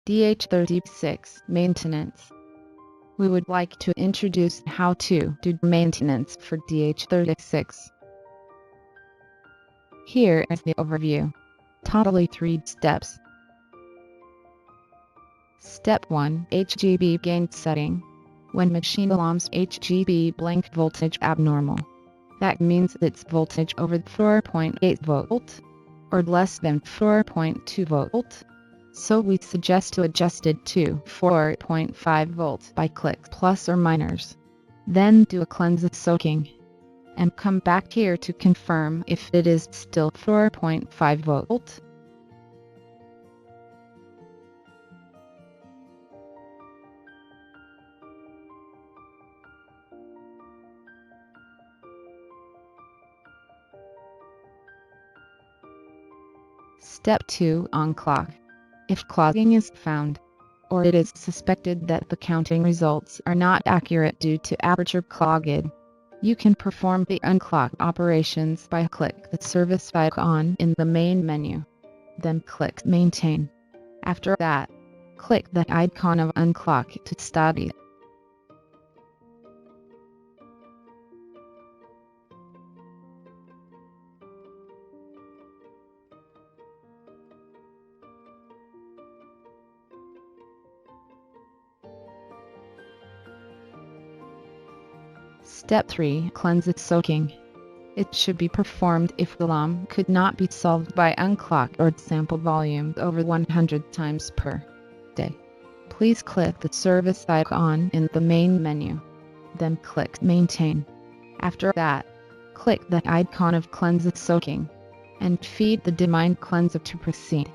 Dh36 Maintenance. We would like to introduce how to do maintenance for Dh36. Here is the overview. Totally 3 steps. Step 1. HGB gain setting. When machine alarms HGB blink voltage abnormal. That means its voltage over 4.8 volt or less than 4.2 volt. So we suggest to adjust it to 4.5 volts by click plus or minus. Then do a cleanse soaking. And come back here to confirm if it is still 4.5 volt. Step 2. On clock. If clogging is found, or it is suspected that the counting results are not accurate due to aperture clogged, you can perform the unclock operations by click the service icon in the main menu. Then click Maintain. After that, click the icon of Unclock to study. Step 3. Cleanse soaking. It should be performed if the alarm could not be solved by unclock or sample volume over 100 times per day. Please click the service icon in the main menu. Then click Maintain. After that, click the icon of Cleanse soaking and feed the Dymind cleanser to proceed.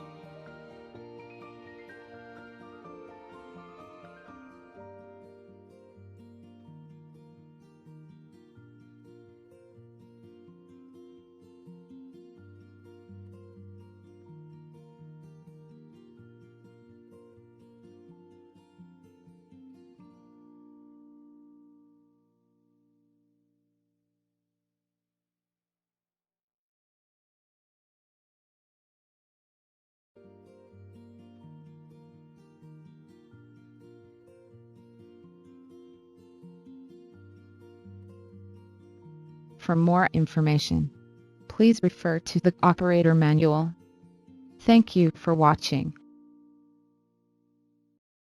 For more information, please refer to the operator manual. Thank you for watching.